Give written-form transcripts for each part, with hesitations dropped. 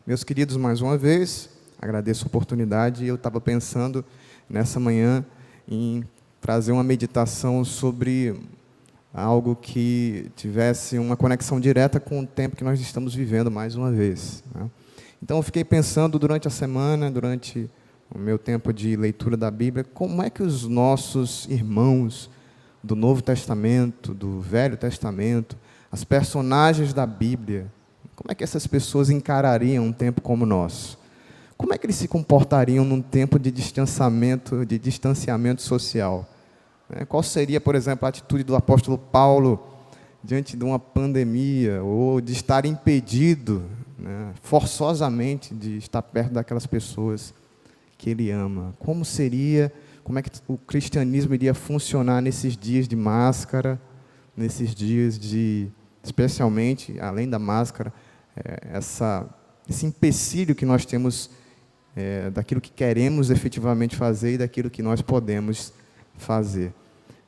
Meus queridos, mais uma vez, agradeço a oportunidade. Eu estava pensando nessa manhã em trazer uma meditação sobre algo que tivesse uma conexão direta com o tempo que nós estamos vivendo mais uma vez, né? Então, eu fiquei pensando durante a semana, durante o meu tempo de leitura da Bíblia, como é que os nossos irmãos do Novo Testamento, do Velho Testamento, as personagens da Bíblia, como é que essas pessoas encarariam um tempo como o nosso? Como é que eles se comportariam num tempo de distanciamento social? Qual seria, por exemplo, a atitude do apóstolo Paulo diante de uma pandemia, ou de estar impedido, forçosamente, de estar perto daquelas pessoas que ele ama? Como é que o cristianismo iria funcionar nesses dias de máscara, nesses dias especialmente, além da máscara, esse empecilho que nós temos daquilo que queremos efetivamente fazer e daquilo que nós podemos fazer.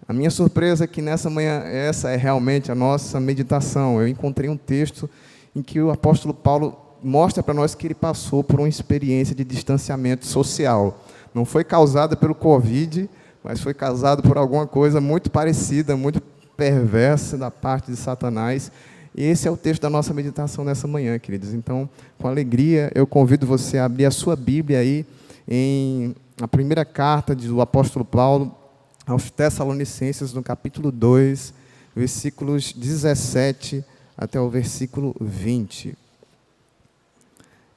A minha surpresa é que nessa manhã, essa é realmente a nossa meditação. Eu encontrei um texto em que o apóstolo Paulo mostra para nós que ele passou por uma experiência de distanciamento social. Não foi causada pelo Covid, mas foi causada por alguma coisa muito parecida, muito perversa da parte de Satanás. E esse é o texto da nossa meditação nessa manhã, queridos. Então, com alegria, eu convido você a abrir a sua Bíblia aí em a primeira carta do apóstolo Paulo aos Tessalonicenses, no capítulo 2, versículos 17 até o versículo 20.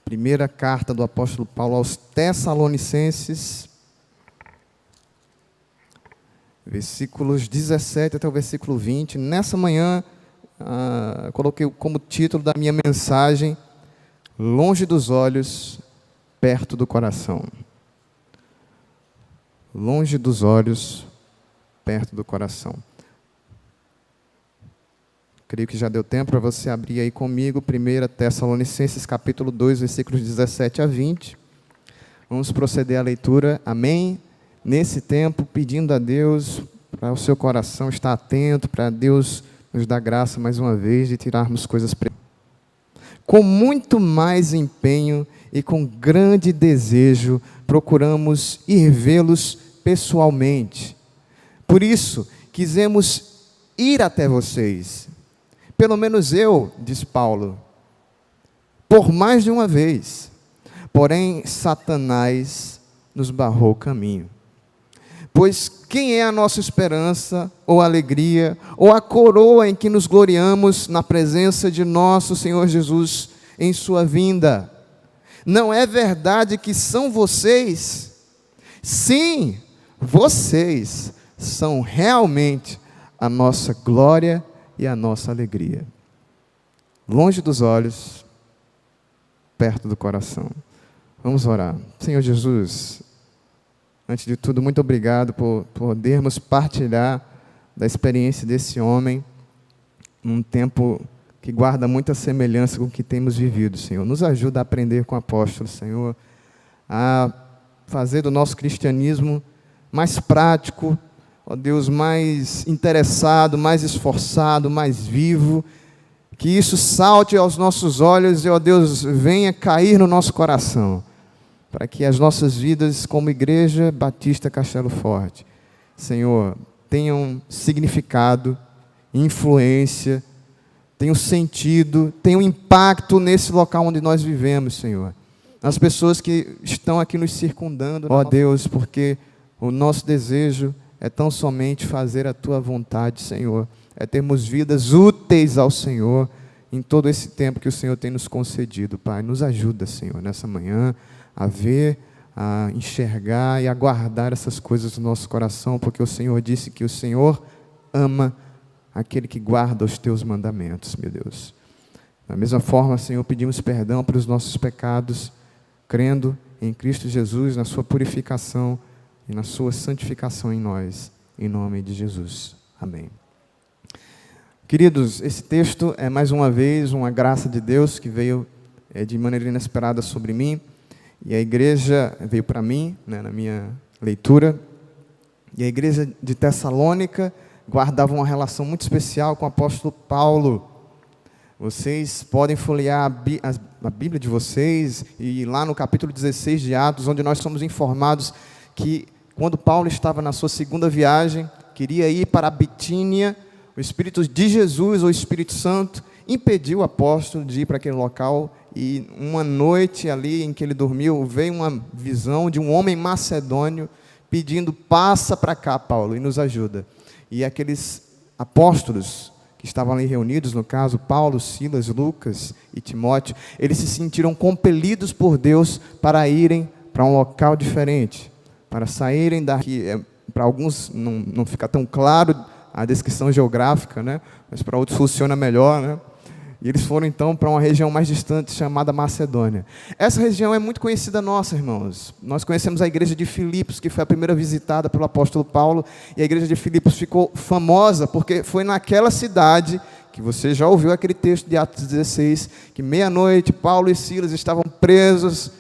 Primeira carta do apóstolo Paulo aos Tessalonicenses, versículos 17 até o versículo 20. Nessa manhã, coloquei como título da minha mensagem: Longe dos olhos, perto do coração. Longe dos olhos, perto do coração. Creio que já deu tempo para você abrir aí comigo, 1 Tessalonicenses, capítulo 2, versículos 17 a 20. Vamos proceder à leitura, amém? Nesse tempo, pedindo a Deus, para o seu coração estar atento, para Deus nos dar graça mais uma vez de tirarmos coisas com muito mais empenho e com grande desejo, procuramos ir vê-los pessoalmente. Por isso, quisemos ir até vocês. Pelo menos eu, diz Paulo, por mais de uma vez. Porém, Satanás nos barrou o caminho. Pois quem é a nossa esperança, ou alegria, ou a coroa em que nos gloriamos na presença de nosso Senhor Jesus em sua vinda? Não é verdade que são vocês? Sim, vocês são realmente a nossa glória e a nossa alegria. Longe dos olhos, perto do coração. Vamos orar. Senhor Jesus, antes de tudo, muito obrigado por podermos partilhar da experiência desse homem num tempo que guarda muita semelhança com o que temos vivido, Senhor. Nos ajuda a aprender com o apóstolo, Senhor, a fazer do nosso cristianismo mais prático, ó Deus, mais interessado, mais esforçado, mais vivo, que isso salte aos nossos olhos e, ó Deus, venha cair no nosso coração, para que as nossas vidas como Igreja Batista Castelo Forte, Senhor, tenham significado, influência, tenham sentido, tenham impacto nesse local onde nós vivemos, Senhor. As pessoas que estão aqui nos circundando, ó Deus, porque o nosso desejo é tão somente fazer a Tua vontade, Senhor. É termos vidas úteis ao Senhor em todo esse tempo que o Senhor tem nos concedido, Pai. Nos ajuda, Senhor, nessa manhã, a ver, a enxergar e a guardar essas coisas no nosso coração, porque o Senhor disse que o Senhor ama aquele que guarda os Teus mandamentos, meu Deus. Da mesma forma, Senhor, pedimos perdão pelos nossos pecados, crendo em Cristo Jesus, na Sua purificação e na Sua santificação em nós, em nome de Jesus. Amém. Queridos, esse texto é mais uma vez uma graça de Deus que veio de maneira inesperada sobre mim, e a igreja veio para mim, na minha leitura, e a igreja de Tessalônica guardava uma relação muito especial com o apóstolo Paulo. Vocês podem folhear a Bíblia de vocês e ir lá no capítulo 16 de Atos, onde nós somos informados que quando Paulo estava na sua segunda viagem, queria ir para a Bitínia, o Espírito de Jesus, o Espírito Santo, impediu o apóstolo de ir para aquele local, e uma noite ali em que ele dormiu, veio uma visão de um homem macedônio pedindo: passa para cá, Paulo, e nos ajuda. E aqueles apóstolos que estavam ali reunidos, no caso Paulo, Silas, Lucas e Timóteo, eles se sentiram compelidos por Deus para irem para um local diferente, para saírem daqui. Para alguns não fica tão claro a descrição geográfica, né? Mas para outros funciona melhor, né? E eles foram então para uma região mais distante chamada Macedônia. Essa região é muito conhecida nossa, irmãos. Nós conhecemos a igreja de Filipos, que foi a primeira visitada pelo apóstolo Paulo, e a igreja de Filipos ficou famosa porque foi naquela cidade que você já ouviu aquele texto de Atos 16, que meia-noite Paulo e Silas estavam presos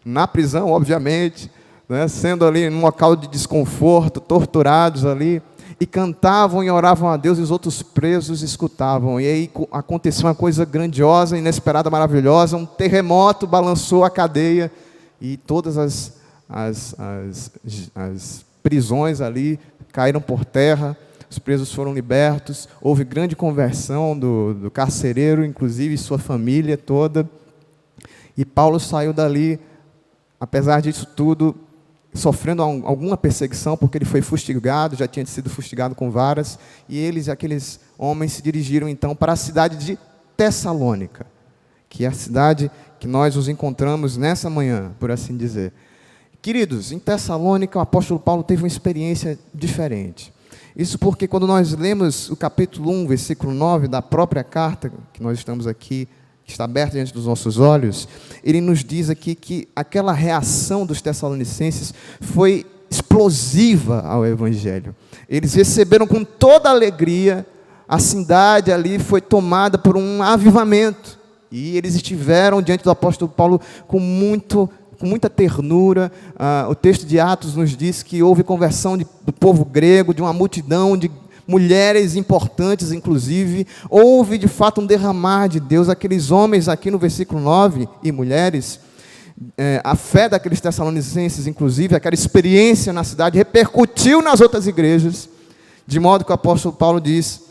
na prisão, obviamente, né, sendo ali num local de desconforto, torturados ali, e cantavam e oravam a Deus, e os outros presos escutavam. E aí aconteceu uma coisa grandiosa, inesperada, maravilhosa. Um terremoto balançou a cadeia, e todas as prisões ali caíram por terra. Os presos foram libertos. Houve grande conversão do carcereiro, inclusive sua família toda. E Paulo saiu dali, apesar disso tudo, sofrendo alguma perseguição, porque ele foi fustigado, já tinha sido fustigado com varas, e aqueles homens se dirigiram então para a cidade de Tessalônica, que é a cidade que nós nos encontramos nessa manhã, por assim dizer. Queridos, em Tessalônica o apóstolo Paulo teve uma experiência diferente. Isso porque quando nós lemos o capítulo 1, versículo 9 da própria carta, que nós estamos aqui, que está aberto diante dos nossos olhos, ele nos diz aqui que aquela reação dos tessalonicenses foi explosiva ao Evangelho. Eles receberam com toda alegria, a cidade ali foi tomada por um avivamento, e eles estiveram diante do apóstolo Paulo com muita ternura. O texto de Atos nos diz que houve conversão do povo grego, de uma multidão de mulheres importantes, inclusive. Houve de fato um derramar de Deus. Aqueles homens aqui no versículo 9, e mulheres, a fé daqueles tessalonicenses, inclusive, aquela experiência na cidade, repercutiu nas outras igrejas, de modo que o apóstolo Paulo diz: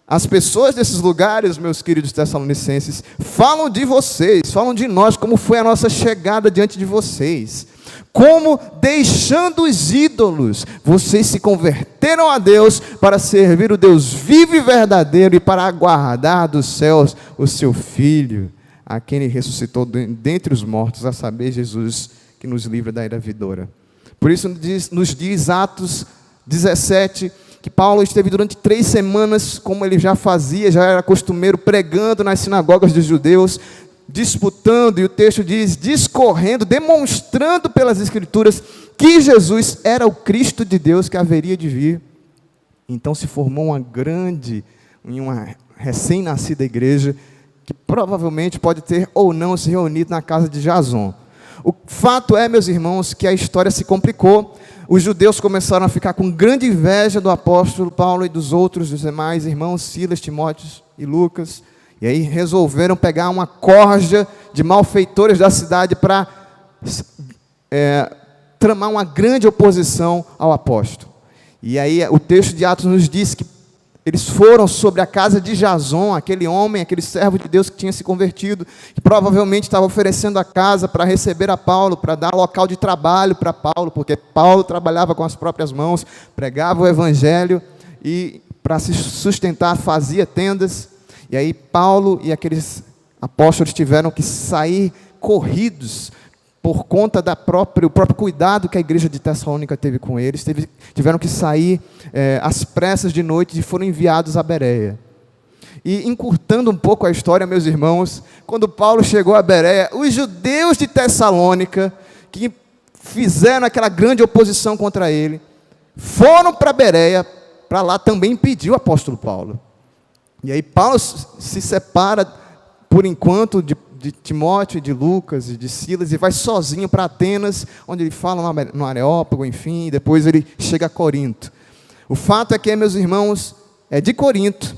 as pessoas desses lugares, meus queridos tessalonicenses, falam de vocês, falam de nós, como foi a nossa chegada diante de vocês, como, deixando os ídolos, vocês se converteram a Deus para servir o Deus vivo e verdadeiro, e para aguardar dos céus o seu Filho, a quem ele ressuscitou dentre os mortos, a saber, Jesus, que nos livra da ira vindoura. Por isso nos diz Atos 17, que Paulo esteve durante 3 semanas, como ele já fazia, já era costumeiro, pregando nas sinagogas dos judeus, disputando, e o texto diz, discorrendo, demonstrando pelas Escrituras que Jesus era o Cristo de Deus que haveria de vir. Então se formou uma recém-nascida igreja, que provavelmente pode ter ou não se reunido na casa de Jason. O fato é, meus irmãos, que a história se complicou. Os judeus começaram a ficar com grande inveja do apóstolo Paulo e dos demais irmãos, Silas, Timóteo e Lucas. E aí resolveram pegar uma corja de malfeitores da cidade para tramar uma grande oposição ao apóstolo. E aí o texto de Atos nos diz que eles foram sobre a casa de Jason, aquele homem, aquele servo de Deus que tinha se convertido, que provavelmente estava oferecendo a casa para receber a Paulo, para dar local de trabalho para Paulo, porque Paulo trabalhava com as próprias mãos, pregava o evangelho, e para se sustentar fazia tendas. E aí Paulo e aqueles apóstolos tiveram que sair corridos por conta do próprio cuidado que a igreja de Tessalônica teve com eles. Tiveram que sair às pressas de noite, e foram enviados a Bereia. E encurtando um pouco a história, meus irmãos, quando Paulo chegou a Bereia, os judeus de Tessalônica, que fizeram aquela grande oposição contra ele, foram para Bereia, para lá também impedir o apóstolo Paulo. E aí Paulo se separa, por enquanto, de Timóteo, de Lucas e de Silas, e vai sozinho para Atenas, onde ele fala no Areópago, enfim, e depois ele chega a Corinto. O fato é que, meus irmãos, é de Corinto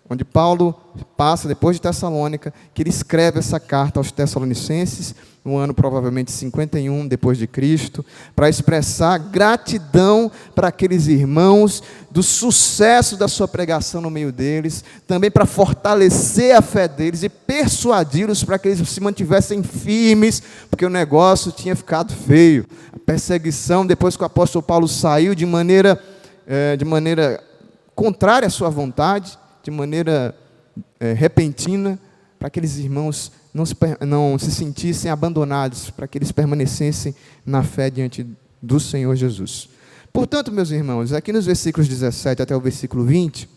onde Paulo passa, depois de Tessalônica, que ele escreve essa carta aos Tessalonicenses, no ano provavelmente 51 depois de Cristo, para expressar gratidão para aqueles irmãos, do sucesso da sua pregação no meio deles, também para fortalecer a fé deles e persuadi-los para que eles se mantivessem firmes, porque o negócio tinha ficado feio. A perseguição, depois que o apóstolo Paulo saiu de maneira contrária à sua vontade, de maneira repentina, para que aqueles irmãos não se sentissem abandonados, para que eles permanecessem na fé diante do Senhor Jesus. Portanto, meus irmãos, aqui nos versículos 17 até o versículo 20,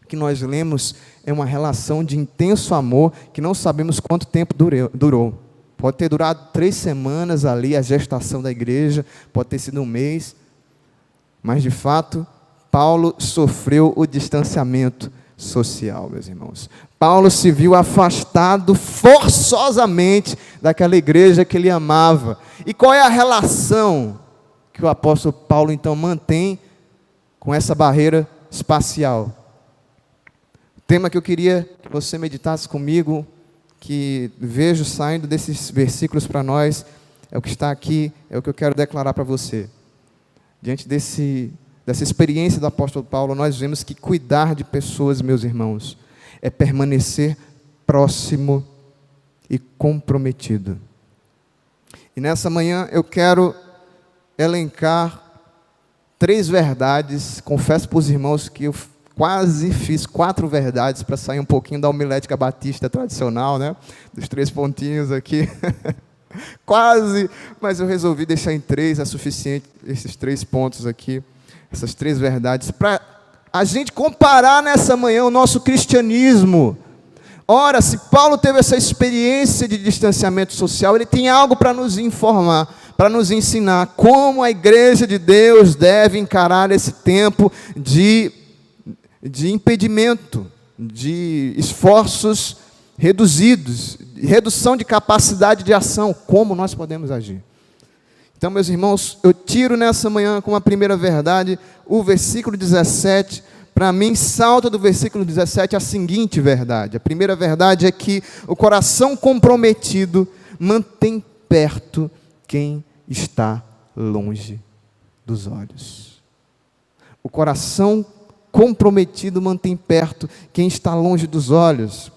que nós lemos é uma relação de intenso amor, que não sabemos quanto tempo durou. Pode ter durado 3 semanas ali, a gestação da igreja, pode ter sido 1 mês, mas de fato, Paulo sofreu o distanciamento social, meus irmãos. Paulo se viu afastado forçosamente daquela igreja que ele amava. E qual é a relação que o apóstolo Paulo então mantém com essa barreira espacial? O tema que eu queria que você meditasse comigo, que vejo saindo desses versículos para nós, é o que está aqui, é o que eu quero declarar para você. Diante dessa experiência do apóstolo Paulo, nós vemos que cuidar de pessoas, meus irmãos, é permanecer próximo e comprometido. E nessa manhã eu quero elencar 3 verdades. Confesso para os irmãos que eu quase fiz 4 verdades para sair um pouquinho da homilética batista tradicional, né? Dos 3 pontinhos aqui. Quase, mas eu resolvi deixar em 3, é suficiente esses 3 pontos aqui. Essas 3 verdades, para a gente comparar nessa manhã o nosso cristianismo. Ora, se Paulo teve essa experiência de distanciamento social, ele tem algo para nos informar, para nos ensinar como a igreja de Deus deve encarar esse tempo de impedimento, de esforços reduzidos, redução de capacidade de ação, como nós podemos agir. Então, meus irmãos, eu tiro nessa manhã como a primeira verdade o versículo 17. Para mim, salta do versículo 17 a seguinte verdade. A primeira verdade é que o coração comprometido mantém perto quem está longe dos olhos. O coração comprometido mantém perto quem está longe dos olhos.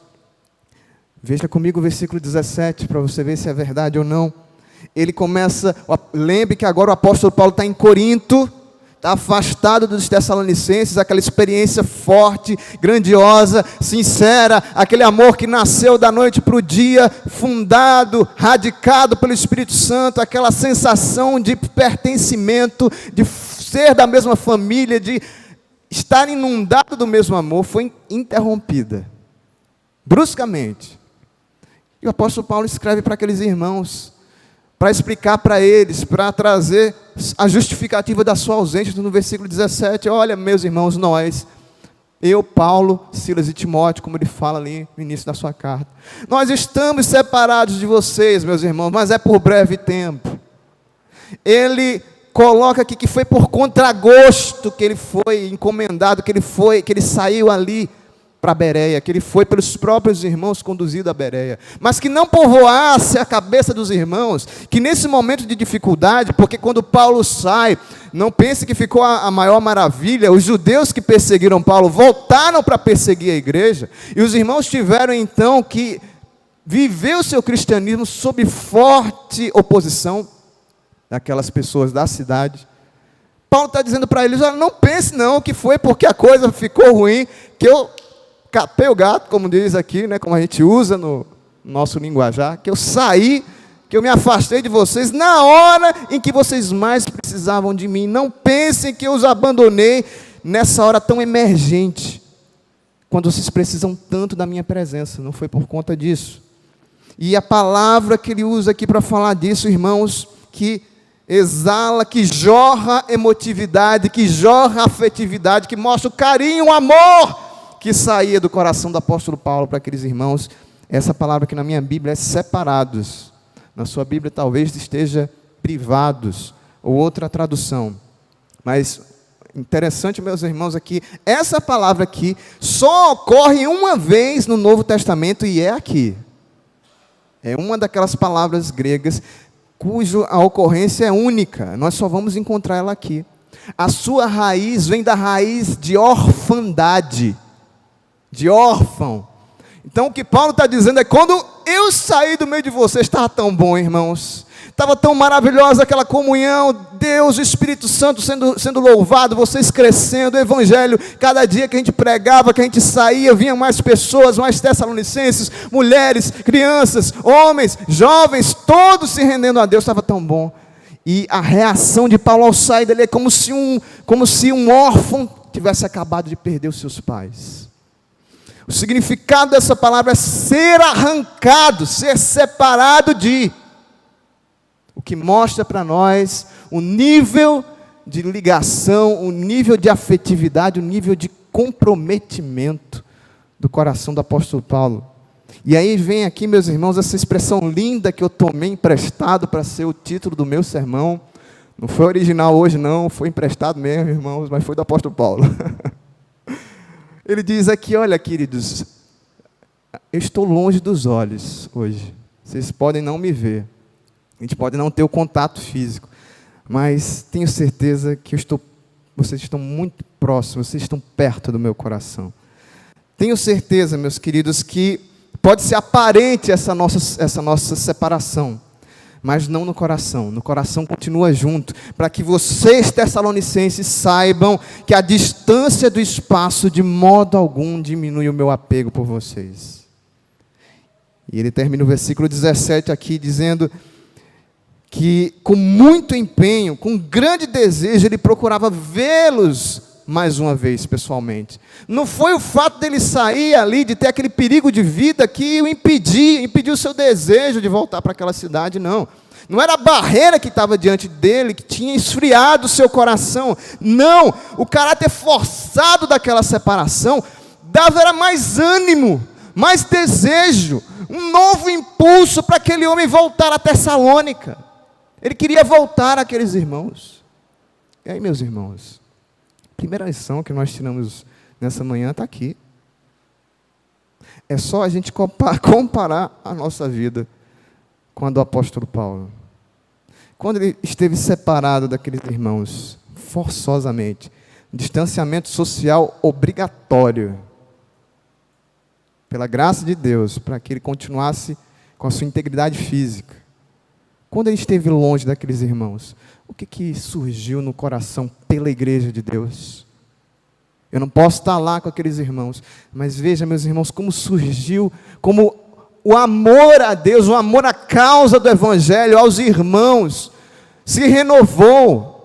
Veja comigo o versículo 17 para você ver se é verdade ou não. Ele começa, lembre que agora o apóstolo Paulo está em Corinto, está afastado dos Tessalonicenses, aquela experiência forte, grandiosa, sincera, aquele amor que nasceu da noite para o dia, fundado, radicado pelo Espírito Santo, aquela sensação de pertencimento, de ser da mesma família, de estar inundado do mesmo amor, foi interrompida, bruscamente. E o apóstolo Paulo escreve para aqueles irmãos, para explicar para eles, para trazer a justificativa da sua ausência. No versículo 17, olha, meus irmãos, eu, Paulo, Silas e Timóteo, como ele fala ali no início da sua carta, nós estamos separados de vocês, meus irmãos, mas é por breve tempo. Ele coloca aqui que foi por contragosto que ele foi encomendado, que ele saiu ali para Bereia, que ele foi pelos próprios irmãos conduzido a Bereia, mas que não povoasse a cabeça dos irmãos, que nesse momento de dificuldade, porque quando Paulo sai, não pense que ficou a maior maravilha, os judeus que perseguiram Paulo voltaram para perseguir a igreja, e os irmãos tiveram então que viver o seu cristianismo sob forte oposição daquelas pessoas da cidade. Paulo está dizendo para eles, olha, não pense não que foi porque a coisa ficou ruim, que eu catei o gato, como diz aqui, né, como a gente usa no nosso linguajar, que eu saí, que eu me afastei de vocês na hora em que vocês mais precisavam de mim. Não pensem que eu os abandonei nessa hora tão emergente, quando vocês precisam tanto da minha presença. Não foi por conta disso. E a palavra que ele usa aqui para falar disso, irmãos, que exala, que jorra emotividade, que jorra afetividade, que mostra o carinho, o amor que saía do coração do apóstolo Paulo para aqueles irmãos. Essa palavra que na minha Bíblia é separados. Na sua Bíblia talvez esteja privados, ou outra tradução. Mas Interessante, meus irmãos, aqui, essa palavra aqui só ocorre uma vez no Novo Testamento e é aqui. É uma daquelas palavras gregas cuja a ocorrência é única. Nós só vamos encontrar ela aqui. A sua raiz vem da raiz de orfandade, de órfão. Então o que Paulo está dizendo é: quando eu saí do meio de vocês, estava tão bom, irmãos. Estava tão maravilhosa aquela comunhão, Deus, o Espírito Santo sendo louvado, vocês crescendo, o Evangelho, cada dia que a gente pregava, que a gente saía, vinham mais pessoas, mais tessalonicenses, mulheres, crianças, homens, jovens, todos se rendendo a Deus, estava tão bom. E a reação de Paulo ao sair dele é como se um órfão tivesse acabado de perder os seus pais. O significado dessa palavra é ser arrancado, ser separado de. O que mostra para nós o nível de ligação, o nível de afetividade, o nível de comprometimento do coração do apóstolo Paulo. E aí vem aqui, meus irmãos, essa expressão linda que eu tomei emprestado para ser o título do meu sermão. Não foi original hoje não, foi emprestado mesmo, irmãos, mas foi do apóstolo Paulo. Ele diz aqui: olha, queridos, eu estou longe dos olhos hoje. Vocês podem não me ver. A gente pode não ter o contato físico, mas tenho certeza que vocês estão muito próximos, vocês estão perto do meu coração. Tenho certeza, meus queridos, que pode ser aparente essa nossa separação, mas não no coração. No coração continua junto, para que vocês, tessalonicenses, saibam que a distância do espaço de modo algum diminui o meu apego por vocês. E ele termina o versículo 17 aqui dizendo que com muito empenho, com grande desejo, ele procurava vê-los mais uma vez pessoalmente. Não foi o fato dele sair ali, de ter aquele perigo de vida que o impediu o seu desejo de voltar para aquela cidade, não. Não era a barreira que estava diante dele, que tinha esfriado o seu coração. Não, o caráter forçado daquela separação dava mais ânimo, mais desejo, um novo impulso para aquele homem voltar a Tessalônica. Ele queria voltar àqueles irmãos. E aí, meus irmãos, a primeira lição que nós tiramos nessa manhã está aqui. É só a gente comparar a nossa vida com a do apóstolo Paulo. Quando ele esteve separado daqueles irmãos, forçosamente, distanciamento social obrigatório, pela graça de Deus, para que ele continuasse com a sua integridade física. Quando ele esteve longe daqueles irmãos, o que surgiu no coração pela igreja de Deus? Eu não posso estar lá com aqueles irmãos, mas veja, meus irmãos, como surgiu, como o amor a Deus, o amor à causa do Evangelho, aos irmãos, se renovou.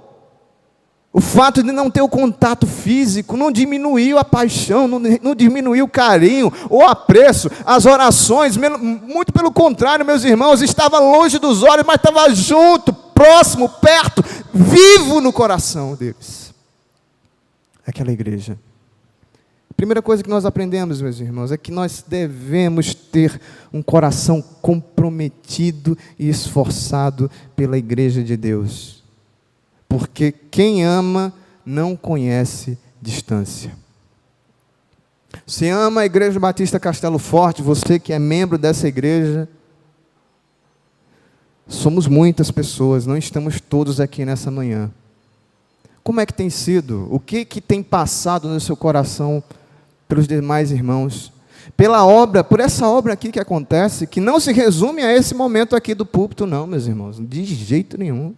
O fato de não ter o contato físico não diminuiu a paixão, não diminuiu o carinho, o apreço, as orações, muito pelo contrário, meus irmãos, estava longe dos olhos, mas estava junto, próximo, perto, vivo no coração deles. Aquela igreja. A primeira coisa que nós aprendemos, meus irmãos, é que nós devemos ter um coração comprometido e esforçado pela igreja de Deus. Porque quem ama não conhece distância. Você ama a Igreja Batista Castelo Forte, você que é membro dessa igreja. Somos muitas pessoas, não estamos todos aqui nessa manhã. Como é que tem sido? O que tem passado no seu coração pelos demais irmãos? Por essa obra aqui que acontece, que não se resume a esse momento aqui do púlpito, não, meus irmãos, de jeito nenhum.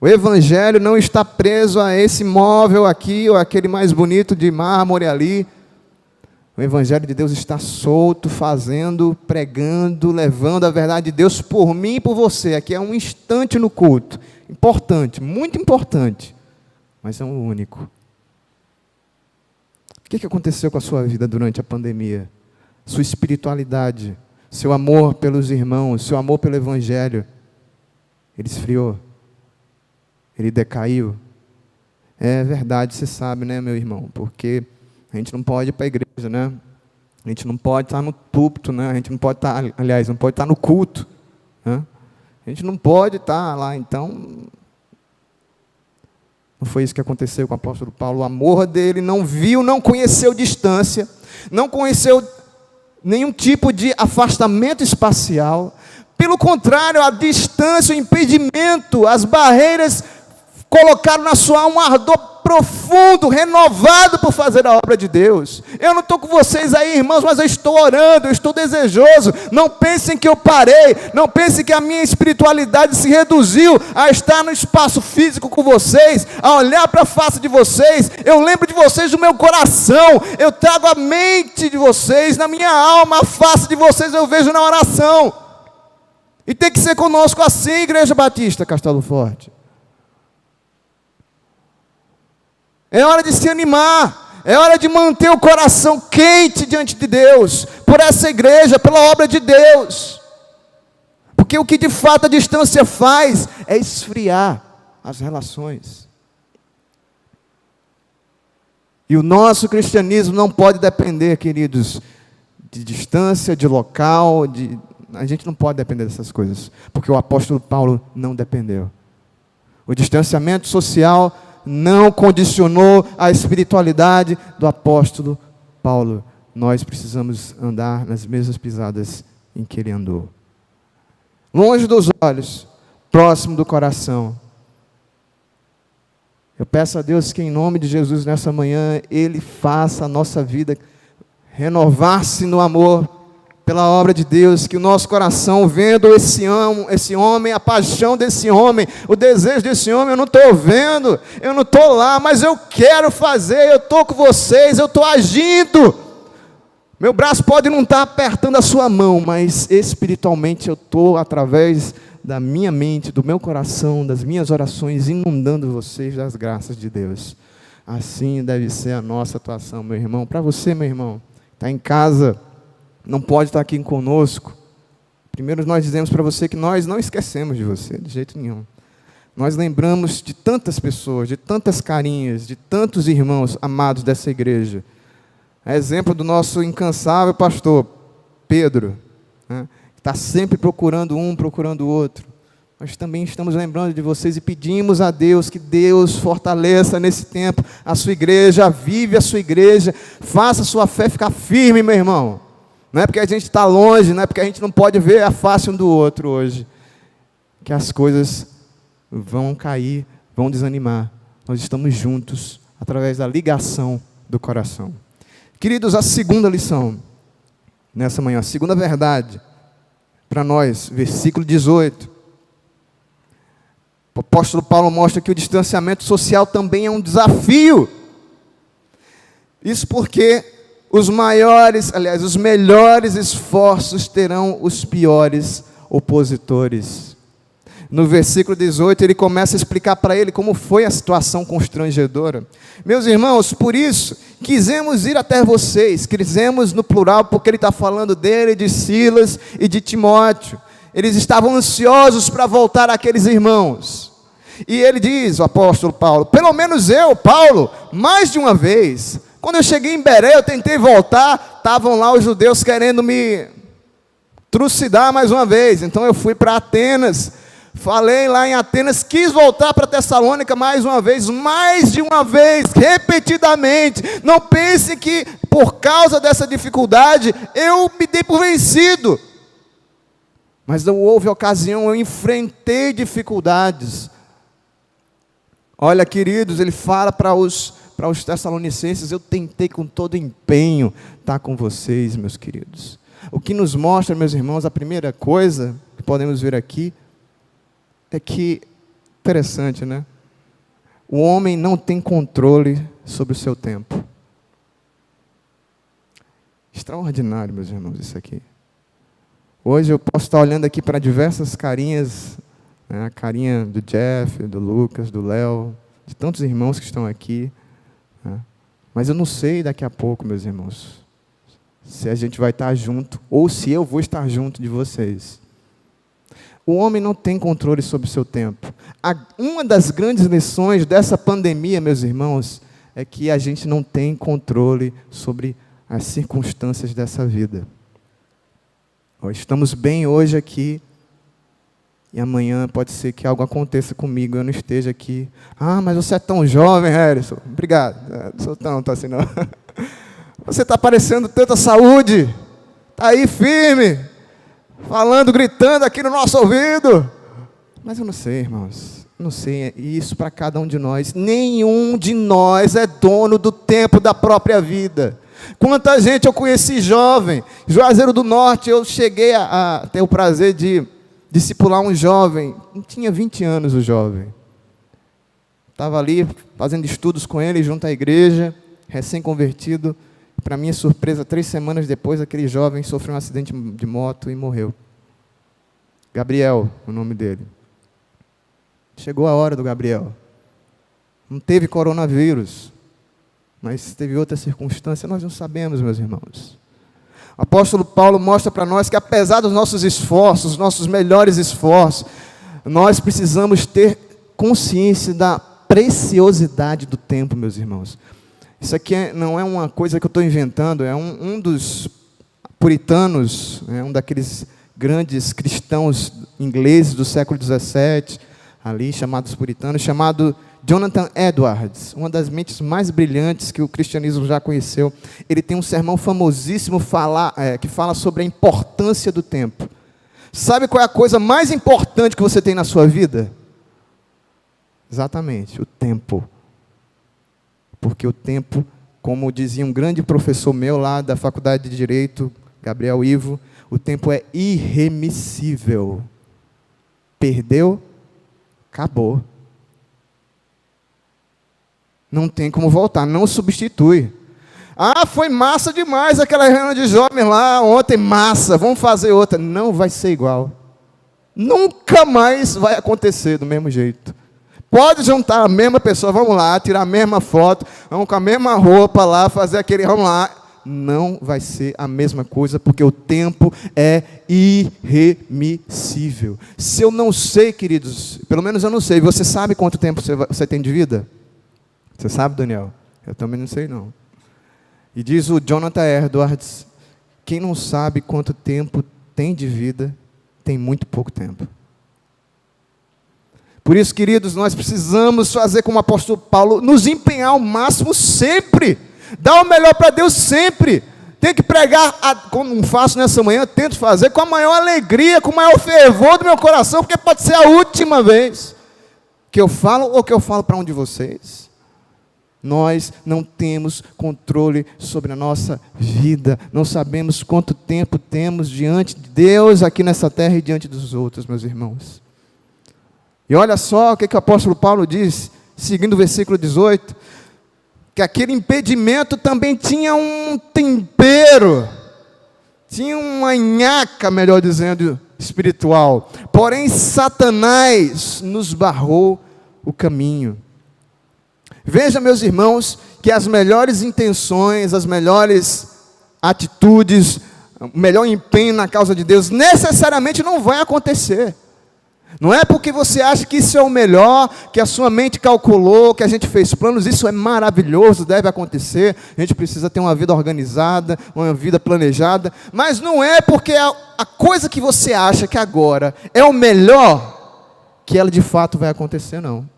O Evangelho não está preso a esse móvel aqui, ou aquele mais bonito de mármore ali. O Evangelho de Deus está solto, fazendo, pregando, levando a verdade de Deus por mim e por você. Aqui é um instante no culto. Importante, muito importante, mas é um único. O que aconteceu com a sua vida durante a pandemia? Sua espiritualidade, seu amor pelos irmãos, seu amor pelo Evangelho, ele esfriou? Ele decaiu? É verdade, você sabe, né, meu irmão? Porque a gente não pode ir para a igreja, né? A gente não pode estar no púlpito, né? A gente não pode estar, aliás, não pode estar no culto, né? A gente não pode estar lá, então Não foi isso que aconteceu com o apóstolo Paulo. O amor dele não viu, não conheceu distância, não conheceu nenhum tipo de afastamento espacial. Pelo contrário, a distância, o impedimento, as barreiras colocaram na sua alma um ardor profundo, renovado por fazer a obra de Deus. Eu não estou com vocês aí, irmãos, mas eu estou orando, eu estou desejoso. Não pensem que eu parei, não pensem que a minha espiritualidade se reduziu a estar no espaço físico com vocês, a olhar para a face de vocês. Eu lembro de vocês do meu coração, eu trago a mente de vocês na minha alma, a face de vocês eu vejo na oração. E tem que ser conosco assim, Igreja Batista Castelo Forte. É hora de se animar, é hora de manter o coração quente diante de Deus, por essa igreja, pela obra de Deus. Porque o que de fato a distância faz é esfriar as relações. E o nosso cristianismo não pode depender, queridos, de distância, de local, a gente não pode depender dessas coisas, porque o apóstolo Paulo não dependeu. O distanciamento social não condicionou a espiritualidade do apóstolo Paulo. Nós precisamos andar nas mesmas pisadas em que ele andou. Longe dos olhos, próximo do coração. Eu peço a Deus que em nome de Jesus nessa manhã, Ele faça a nossa vida renovar-se no amor pela obra de Deus, que o nosso coração, vendo esse homem, a paixão desse homem, o desejo desse homem, eu não estou vendo, eu não estou lá, mas eu quero fazer, eu estou com vocês, eu estou agindo. Meu braço pode não estar apertando a sua mão, mas espiritualmente eu estou, através da minha mente, do meu coração, das minhas orações, inundando vocês das graças de Deus. Assim deve ser a nossa atuação, meu irmão. Para você, meu irmão, está em casa, não pode estar aqui conosco. Primeiro nós dizemos para você que nós não esquecemos de você, de jeito nenhum. Nós lembramos de tantas pessoas, de tantas carinhas, de tantos irmãos amados dessa igreja. É exemplo do nosso incansável pastor, Pedro, né, que está sempre procurando um, procurando o outro. Nós também estamos lembrando de vocês e pedimos a Deus que Deus fortaleça nesse tempo a sua igreja, avive a sua igreja, faça a sua fé ficar firme, meu irmão. Não é porque a gente está longe, não é porque a gente não pode ver a face um do outro hoje, que as coisas vão cair, vão desanimar. Nós estamos juntos, através da ligação do coração. Queridos, a segunda lição, nessa manhã, a segunda verdade, para nós, versículo 18. O apóstolo Paulo mostra que o distanciamento social também é um desafio. Isso porque os melhores esforços terão os piores opositores. No versículo 18, ele começa a explicar para ele como foi a situação constrangedora. Meus irmãos, por isso, quisemos ir até vocês, quisemos no plural, porque ele está falando dele, de Silas e de Timóteo. Eles estavam ansiosos para voltar àqueles irmãos. E ele diz, o apóstolo Paulo, pelo menos eu, Paulo, mais de uma vez, quando eu cheguei em Beré, eu tentei voltar, estavam lá os judeus querendo me trucidar mais uma vez. Então eu fui para Atenas, falei lá em Atenas, quis voltar para Tessalônica mais de uma vez, repetidamente. Não pense que por causa dessa dificuldade, eu me dei por vencido. Mas não houve ocasião, eu enfrentei dificuldades. Olha, queridos, ele fala para os tessalonicenses, eu tentei com todo empenho estar com vocês, meus queridos. O que nos mostra, meus irmãos, a primeira coisa que podemos ver aqui, é que, interessante, né? O homem não tem controle sobre o seu tempo. Extraordinário, meus irmãos, isso aqui. Hoje eu posso estar olhando aqui para diversas carinhas, né? A carinha do Jeff, do Lucas, do Léo, de tantos irmãos que estão aqui. Mas eu não sei daqui a pouco, meus irmãos, se a gente vai estar junto, ou se eu vou estar junto de vocês. O homem não tem controle sobre o seu tempo. Uma das grandes lições dessa pandemia, meus irmãos, é que a gente não tem controle sobre as circunstâncias dessa vida. Nós estamos bem hoje aqui, E amanhã pode ser que algo aconteça comigo, eu não esteja aqui. Ah, mas você é tão jovem, Harrison. Obrigado. Não sou tão assim não. Você está parecendo tanta saúde. Está aí firme. Falando, gritando aqui no nosso ouvido. Mas eu não sei, irmãos. Não sei, isso para cada um de nós. Nenhum de nós é dono do tempo da própria vida. Quanta gente eu conheci jovem. Juazeiro do Norte, eu cheguei a ter o prazer de discipular um jovem. Não tinha 20 anos o jovem. Estava ali fazendo estudos com ele junto à igreja, recém-convertido. Para minha surpresa, 3 semanas depois, aquele jovem sofreu um acidente de moto e morreu. Gabriel, o nome dele. Chegou a hora do Gabriel. Não teve coronavírus, mas teve outra circunstância, nós não sabemos, meus irmãos. O apóstolo Paulo mostra para nós que apesar dos nossos esforços, nossos melhores esforços, nós precisamos ter consciência da preciosidade do tempo, meus irmãos. Isso aqui não é uma coisa que eu estou inventando, é um dos puritanos, um daqueles grandes cristãos ingleses do século XVII, ali chamados puritanos, chamado Jonathan Edwards, uma das mentes mais brilhantes que o cristianismo já conheceu. Ele tem um sermão famosíssimo que fala sobre a importância do tempo. Sabe qual é a coisa mais importante que você tem na sua vida? Exatamente, o tempo. Porque o tempo, como dizia um grande professor meu lá da Faculdade de Direito, Gabriel Ivo, o tempo é irremissível. Perdeu, acabou. Não tem como voltar, não substitui. Ah, foi massa demais aquela reunião de jovens lá ontem, massa, vamos fazer outra. Não vai ser igual. Nunca mais vai acontecer do mesmo jeito. Pode juntar a mesma pessoa, vamos lá, tirar a mesma foto, vamos com a mesma roupa lá, fazer aquele, vamos lá. Não vai ser a mesma coisa, porque o tempo é irremissível. Se eu não sei, queridos, pelo menos eu não sei, você sabe quanto tempo você tem de vida? Você sabe, Daniel? Eu também não sei, não. E diz o Jonathan Edwards, quem não sabe quanto tempo tem de vida, tem muito pouco tempo. Por isso, queridos, nós precisamos fazer como o apóstolo Paulo, nos empenhar ao máximo sempre, dar o melhor para Deus sempre. Tem que pregar, como não faço nessa manhã, tento fazer com a maior alegria, com o maior fervor do meu coração, porque pode ser a última vez que eu falo ou que eu falo para um de vocês. Nós não temos controle sobre a nossa vida, não sabemos quanto tempo temos diante de Deus aqui nessa terra e diante dos outros, meus irmãos. E olha só o que o apóstolo Paulo diz, seguindo o versículo 18, que aquele impedimento também tinha um tempero, tinha uma nhaca, melhor dizendo, espiritual. Porém, Satanás nos barrou o caminho. Veja, meus irmãos, que as melhores intenções, as melhores atitudes, o melhor empenho na causa de Deus, necessariamente não vai acontecer. Não é porque você acha que isso é o melhor, que a sua mente calculou, que a gente fez planos, isso é maravilhoso, deve acontecer, a gente precisa ter uma vida organizada, uma vida planejada, mas não é porque a coisa que você acha que agora é o melhor, que ela de fato vai acontecer, não.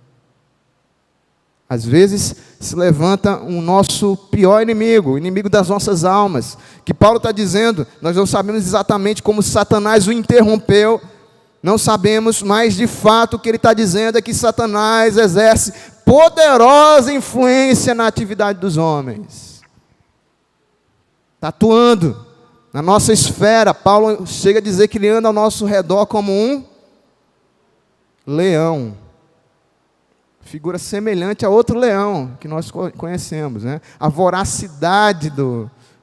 Às vezes se levanta o nosso pior inimigo, o inimigo das nossas almas, que Paulo está dizendo, nós não sabemos exatamente como Satanás o interrompeu, não sabemos, mas de fato o que ele está dizendo é que Satanás exerce poderosa influência na atividade dos homens. Está atuando na nossa esfera. Paulo chega a dizer que ele anda ao nosso redor como um leão. Figura semelhante a outro leão que nós conhecemos, né? A voracidade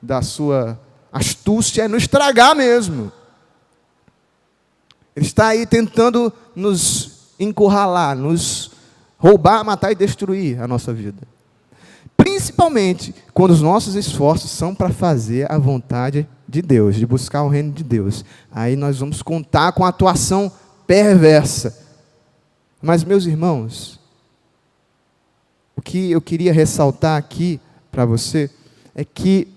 da sua astúcia é nos estragar mesmo. Ele está aí tentando nos encurralar, nos roubar, matar e destruir a nossa vida. Principalmente quando os nossos esforços são para fazer a vontade de Deus, de buscar o reino de Deus. Aí nós vamos contar com a atuação perversa. Mas, meus irmãos, o que eu queria ressaltar aqui para você é que,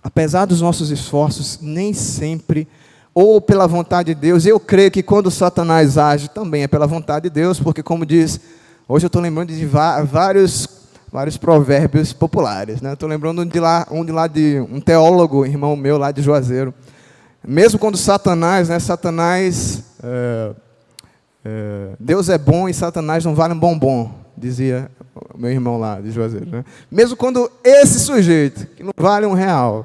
apesar dos nossos esforços, nem sempre ou pela vontade de Deus. Eu creio que quando Satanás age, também é pela vontade de Deus, porque como diz, hoje eu estou lembrando de vários provérbios populares, né? Estou lembrando de um teólogo, irmão meu lá de Juazeiro. Mesmo quando Satanás, Deus é bom e Satanás não vale um bombom, dizia o meu irmão lá de Juazeiro, né? Mesmo quando esse sujeito, que não vale R$1,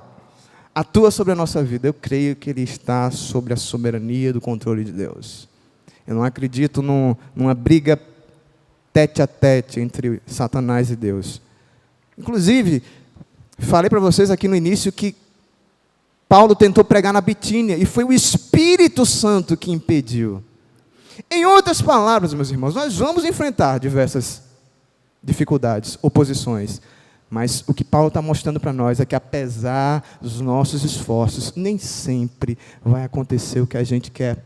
atua sobre a nossa vida, eu creio que ele está sobre a soberania do controle de Deus. Eu não acredito numa briga tete a tete entre Satanás e Deus. Inclusive, falei para vocês aqui no início que Paulo tentou pregar na Bitínia e foi o Espírito Santo que impediu. Em outras palavras, meus irmãos, nós vamos enfrentar diversas dificuldades, oposições, mas o que Paulo está mostrando para nós é que apesar dos nossos esforços, nem sempre vai acontecer o que a gente quer.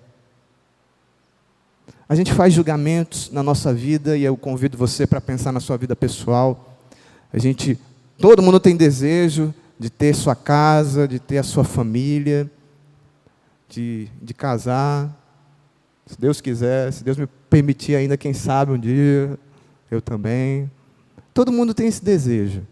A gente faz julgamentos na nossa vida e eu convido você para pensar na sua vida pessoal. Todo mundo tem desejo de ter sua casa, de ter a sua família, de casar, se Deus quiser, se Deus me permitir ainda, quem sabe um dia, eu também. Todo mundo tem esse desejo.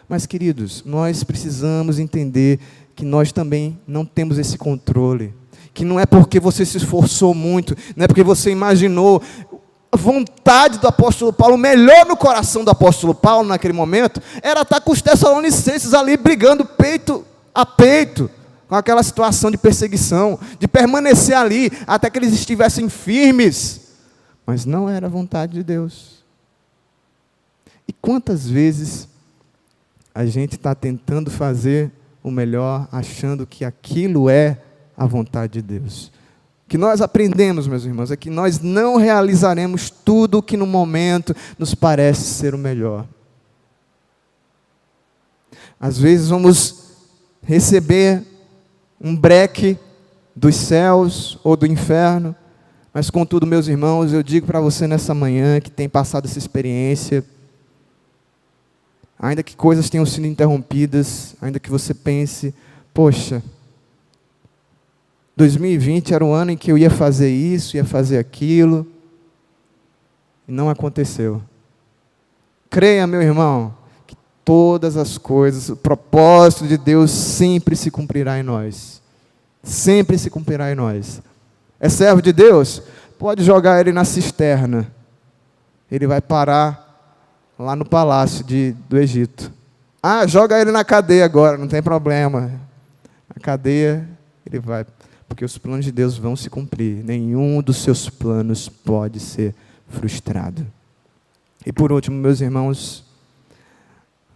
Mas, queridos, nós precisamos entender que nós também não temos esse controle. Que não é porque você se esforçou muito, não é porque você imaginou a vontade do apóstolo Paulo, o melhor no coração do apóstolo Paulo naquele momento, era estar com os tessalonicenses ali brigando peito a peito, com aquela situação de perseguição, de permanecer ali até que eles estivessem firmes. Mas não era a vontade de Deus. E quantas vezes a gente está tentando fazer o melhor, achando que aquilo é a vontade de Deus? O que nós aprendemos, meus irmãos, é que nós não realizaremos tudo o que no momento nos parece ser o melhor. Às vezes vamos receber um breque dos céus ou do inferno, mas contudo, meus irmãos, eu digo para você nessa manhã que tem passado essa experiência, ainda que coisas tenham sido interrompidas, ainda que você pense, poxa, 2020 era o ano em que eu ia fazer isso, ia fazer aquilo, e não aconteceu. Creia, meu irmão, que todas as coisas, o propósito de Deus sempre se cumprirá em nós. Sempre se cumprirá em nós. É servo de Deus? Pode jogar ele na cisterna. Ele vai parar lá no palácio do Egito. Ah, joga ele na cadeia agora, não tem problema. Na cadeia ele vai, porque os planos de Deus vão se cumprir. Nenhum dos seus planos pode ser frustrado. E por último, meus irmãos,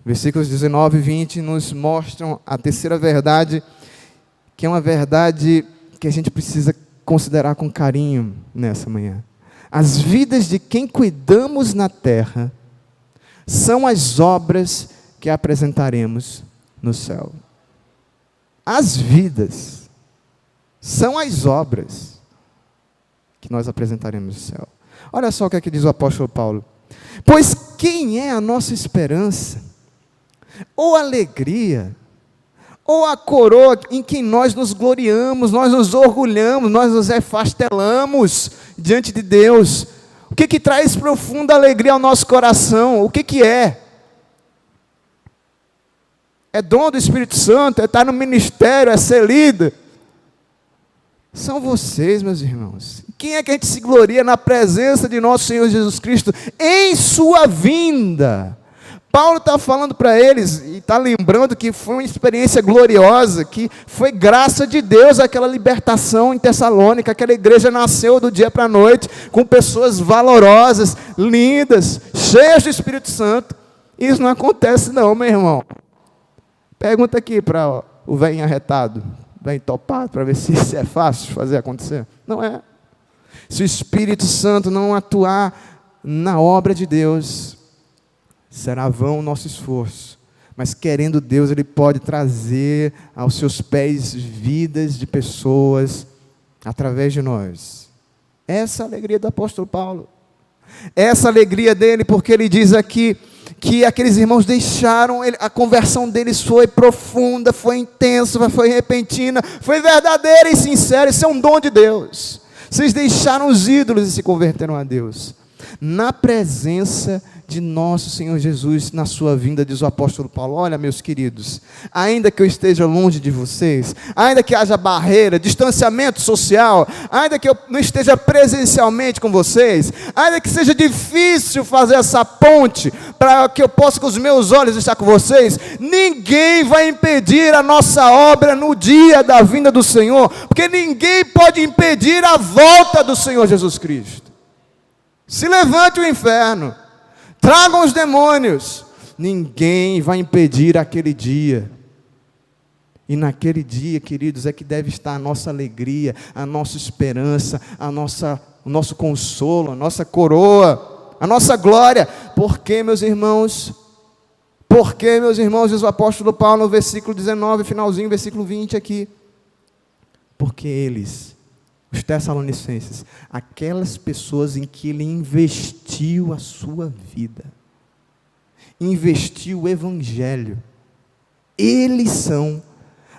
versículos 19 e 20 nos mostram a terceira verdade, que é uma verdade que a gente precisa considerar com carinho nessa manhã. As vidas de quem cuidamos na terra são as obras que apresentaremos no céu. As vidas são as obras que nós apresentaremos no céu. Olha só o que é que diz o apóstolo Paulo. Pois quem é a nossa esperança? Ou alegria? Ou a coroa em quem nós nos gloriamos, nós nos orgulhamos, nós nos refastelamos diante de Deus? O que traz profunda alegria ao nosso coração? O que é? É dom do Espírito Santo, é estar no ministério, é ser líder. São vocês, meus irmãos. Quem é que a gente se gloria na presença de nosso Senhor Jesus Cristo em sua vinda? Paulo está falando para eles e está lembrando que foi uma experiência gloriosa, que foi graça de Deus aquela libertação em Tessalônica. Aquela igreja nasceu do dia para a noite, com pessoas valorosas, lindas, cheias do Espírito Santo. Isso não acontece não, meu irmão. Pergunta aqui para o velho arretado, velho topado, para ver se isso é fácil fazer acontecer. Não é. Se o Espírito Santo não atuar na obra de Deus, será vão o nosso esforço. Mas querendo Deus, Ele pode trazer aos seus pés vidas de pessoas através de nós. Essa é a alegria do apóstolo Paulo. Essa alegria dele, porque ele diz aqui que aqueles irmãos deixaram, a conversão deles foi profunda, foi intensa, foi repentina, foi verdadeira e sincera. Isso é um dom de Deus. Vocês deixaram os ídolos e se converteram a Deus. Na presença de nosso Senhor Jesus, na sua vinda, diz o apóstolo Paulo: olha, meus queridos, ainda que eu esteja longe de vocês, ainda que haja barreira, distanciamento social, ainda que eu não esteja presencialmente com vocês, ainda que seja difícil fazer essa ponte, para que eu possa com os meus olhos estar com vocês, ninguém vai impedir a nossa obra no dia da vinda do Senhor, porque ninguém pode impedir a volta do Senhor Jesus Cristo. Se levante o inferno, tragam os demônios, ninguém vai impedir aquele dia. E naquele dia, queridos, é que deve estar a nossa alegria, a nossa esperança, o nosso consolo, a nossa coroa, a nossa glória. Por quê, meus irmãos? Porque, meus irmãos, diz o apóstolo Paulo no versículo 19, finalzinho, versículo 20 aqui. Porque eles, os Tessalonicenses, aquelas pessoas em que ele investiu a sua vida, investiu o Evangelho, eles são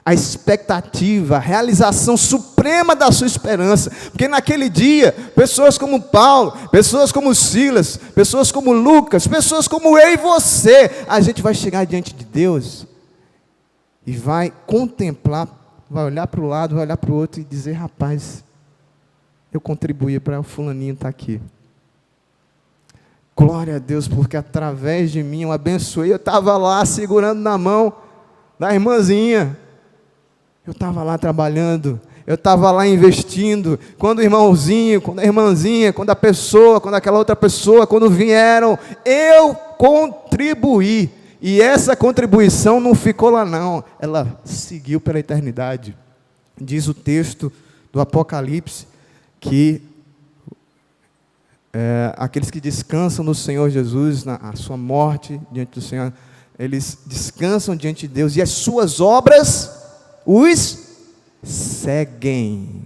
a expectativa, a realização suprema da sua esperança, porque naquele dia, pessoas como Paulo, pessoas como Silas, pessoas como Lucas, pessoas como eu e você, a gente vai chegar diante de Deus, e vai contemplar, vai olhar para o lado, vai olhar para o outro e dizer: rapaz, eu contribuí para o fulaninho estar aqui. Glória a Deus, porque através de mim eu abençoei. Eu estava lá segurando na mão da irmãzinha. Eu estava lá trabalhando. Eu estava lá investindo. Quando o irmãozinho, quando a irmãzinha, quando a pessoa, quando aquela outra pessoa, quando vieram, eu contribuí. E essa contribuição não ficou lá não. Ela seguiu pela eternidade. Diz o texto do Apocalipse que aqueles que descansam no Senhor Jesus, na sua morte diante do Senhor, eles descansam diante de Deus, e as suas obras os seguem.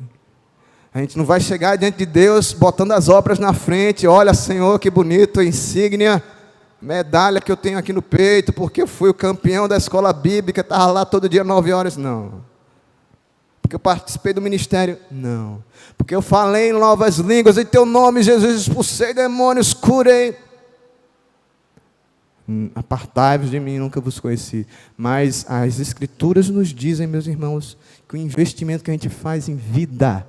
A gente não vai chegar diante de Deus botando as obras na frente: olha, Senhor, que bonito, insígnia, medalha que eu tenho aqui no peito, porque eu fui o campeão da escola bíblica, estava lá todo dia 9 horas, não. Porque eu participei do ministério, não. Porque eu falei em novas línguas, em teu nome, Jesus, expulsei demônios, curei. Apartai-vos de mim, nunca vos conheci. Mas as Escrituras nos dizem, meus irmãos, que o investimento que a gente faz em vida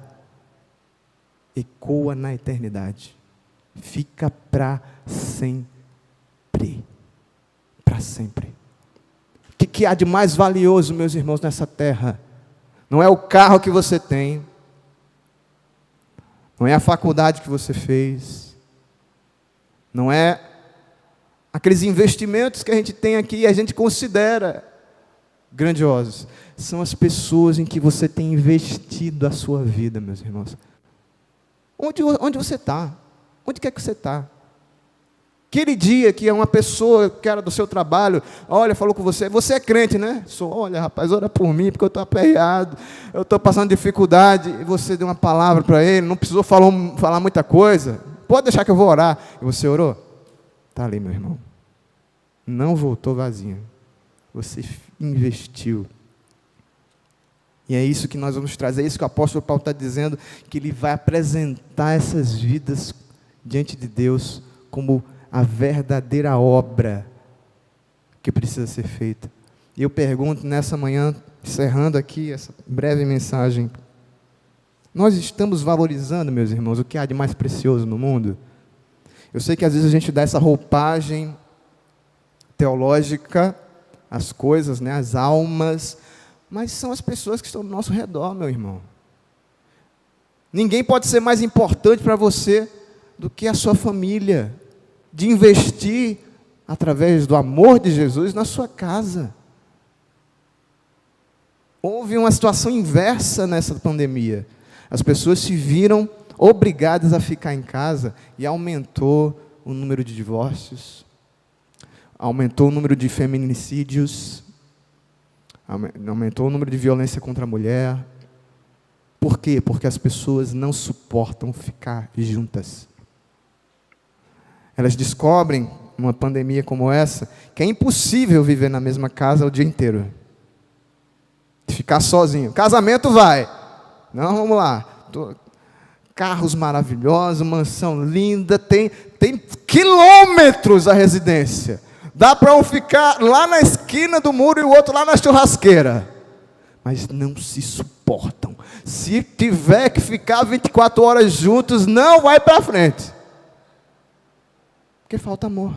ecoa na eternidade. Fica para sempre. Para sempre. O que há de mais valioso, meus irmãos, nessa terra? Não é o carro que você tem, não é a faculdade que você fez, não é aqueles investimentos que a gente tem aqui e a gente considera grandiosos. São as pessoas em que você tem investido a sua vida, meus irmãos. Onde você está? Onde quer que você está? Aquele dia que uma pessoa que era do seu trabalho, olha, falou com você: você é crente, né? Sou. Olha, rapaz, ora por mim, porque eu estou aperreado, eu estou passando dificuldade. E você deu uma palavra para ele, não precisou falar muita coisa. Pode deixar que eu vou orar. E você orou? Está ali, meu irmão. Não voltou vazio. Você investiu. E é isso que nós vamos trazer, é isso que o apóstolo Paulo está dizendo, que ele vai apresentar essas vidas diante de Deus como a verdadeira obra que precisa ser feita. E eu pergunto nessa manhã, encerrando aqui essa breve mensagem: nós estamos valorizando, meus irmãos, o que há de mais precioso no mundo? Eu sei que às vezes a gente dá essa roupagem teológica às coisas, né, às almas, mas são as pessoas que estão ao nosso redor, meu irmão. Ninguém pode ser mais importante para você do que a sua família, de investir através do amor de Jesus na sua casa. Houve uma situação inversa nessa pandemia. As pessoas se viram obrigadas a ficar em casa e aumentou o número de divórcios, aumentou o número de feminicídios, aumentou o número de violência contra a mulher. Por quê? Porque as pessoas não suportam ficar juntas. Elas descobrem, numa pandemia como essa, que é impossível viver na mesma casa o dia inteiro. Ficar sozinho. Casamento vai. Não, vamos lá. Carros maravilhosos, mansão linda, tem quilômetros a residência. Dá para um ficar lá na esquina do muro e o outro lá na churrasqueira. Mas não se suportam. Se tiver que ficar 24 horas juntos, não vai para frente. Porque falta amor.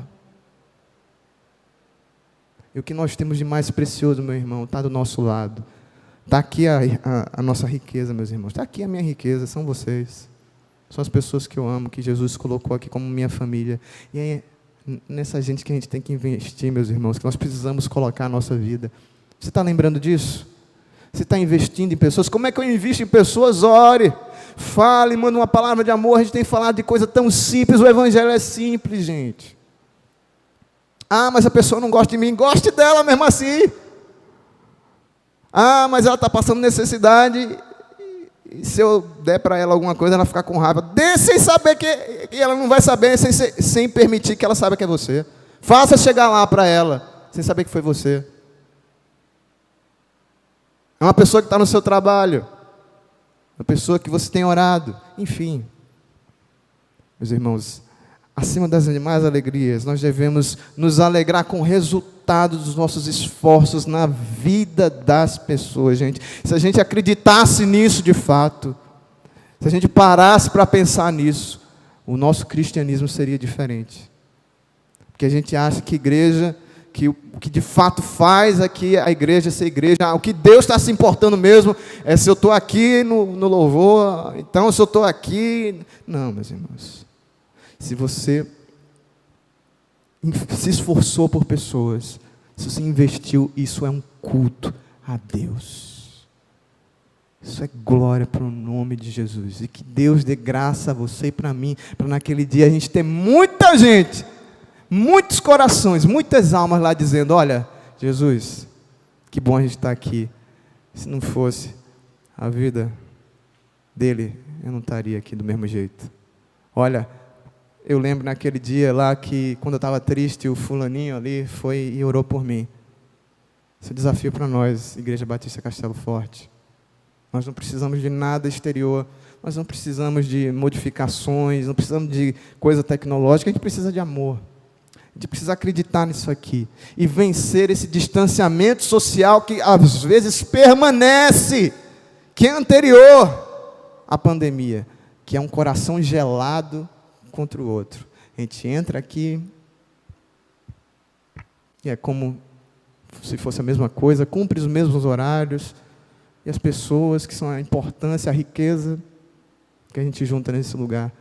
E o que nós temos de mais precioso, meu irmão, está do nosso lado. Está aqui a nossa riqueza, meus irmãos. Está aqui a minha riqueza, são vocês. São as pessoas que eu amo, que Jesus colocou aqui como minha família. E é nessa gente que a gente tem que investir, meus irmãos, que nós precisamos colocar a nossa vida. Você está lembrando disso? Você está investindo em pessoas? Como é que eu invisto em pessoas? Ore, fale, manda uma palavra de amor. A gente tem falado de coisa tão simples. O evangelho é simples, gente. Ah, mas a pessoa não gosta de mim. Goste dela mesmo assim. Ah, mas ela está passando necessidade. E se eu der para ela alguma coisa, ela ficar com raiva. Dê sem saber que ela não vai saber, sem permitir que ela saiba que é você. Faça chegar lá para ela, sem saber que foi você. É uma pessoa que está no seu trabalho. Uma pessoa que você tem orado. Enfim. Meus irmãos, acima das demais alegrias, nós devemos nos alegrar com o resultado dos nossos esforços na vida das pessoas, gente. Se a gente acreditasse nisso de fato, se a gente parasse para pensar nisso, o nosso cristianismo seria diferente. Porque a gente acha que igreja, que o que de fato faz aqui a igreja ser igreja, o que Deus está se importando mesmo é se eu estou aqui no louvor, então se eu estou aqui... Não, meus irmãos. Se você se esforçou por pessoas, se você investiu, isso é um culto a Deus. Isso é glória para o nome de Jesus. E que Deus dê graça a você e para mim, para naquele dia a gente ter muita gente, muitos corações, muitas almas lá dizendo, olha, Jesus, que bom a gente estar aqui. Se não fosse a vida dele, eu não estaria aqui do mesmo jeito. Olha, eu lembro naquele dia lá que, quando eu estava triste, o fulaninho ali foi e orou por mim. Esse é o desafio para nós, Igreja Batista Castelo Forte. Nós não precisamos de nada exterior, nós não precisamos de modificações, não precisamos de coisa tecnológica, a gente precisa de amor. A gente precisa acreditar nisso aqui e vencer esse distanciamento social que às vezes permanece, que é anterior à pandemia, que é um coração gelado contra o outro. A gente entra aqui e é como se fosse a mesma coisa, cumpre os mesmos horários, e as pessoas que são a importância, a riqueza que a gente junta nesse lugar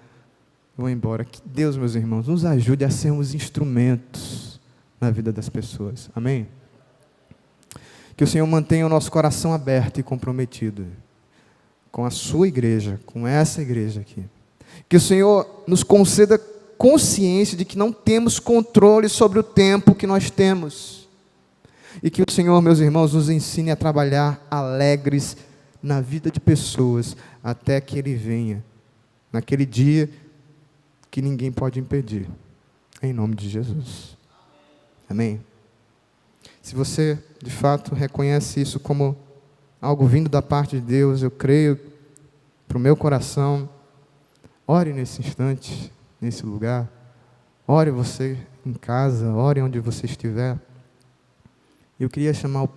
vão embora. Que Deus, meus irmãos, nos ajude a sermos instrumentos na vida das pessoas. Amém? Que o Senhor mantenha o nosso coração aberto e comprometido com a sua igreja, com essa igreja aqui. Que o Senhor nos conceda consciência de que não temos controle sobre o tempo que nós temos. E que o Senhor, meus irmãos, nos ensine a trabalhar alegres na vida de pessoas, até que Ele venha, naquele dia que ninguém pode impedir. Em nome de Jesus. Amém? Se você, de fato, reconhece isso como algo vindo da parte de Deus, eu creio, para o meu coração, ore nesse instante, nesse lugar. Ore você em casa, ore onde você estiver. Eu queria chamar o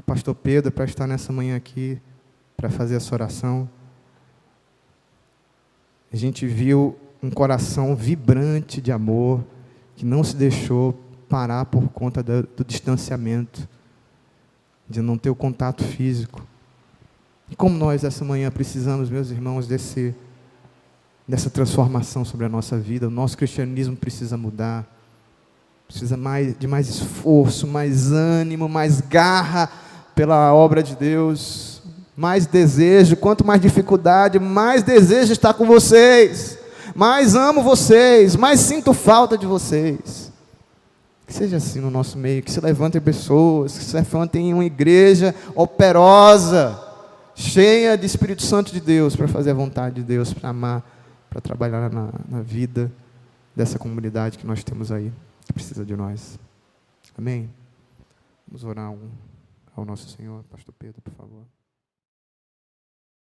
pastor Pedro para estar nessa manhã aqui, para fazer essa oração. A gente viu um coração vibrante de amor, que não se deixou parar por conta do distanciamento, de não ter o contato físico. E como nós, essa manhã, precisamos, meus irmãos, dessa transformação sobre a nossa vida. O nosso cristianismo precisa mudar, precisa de mais esforço, mais ânimo, mais garra pela obra de Deus, mais desejo. Quanto mais dificuldade, mais desejo estar com vocês, mais amo vocês, mais sinto falta de vocês. Que seja assim no nosso meio, que se levantem pessoas, que se levantem uma igreja operosa, cheia de Espírito Santo de Deus, para fazer a vontade de Deus, para amar, para trabalhar na vida dessa comunidade que nós temos aí, que precisa de nós. Amém? Vamos orar ao nosso Senhor. Pastor Pedro, por favor.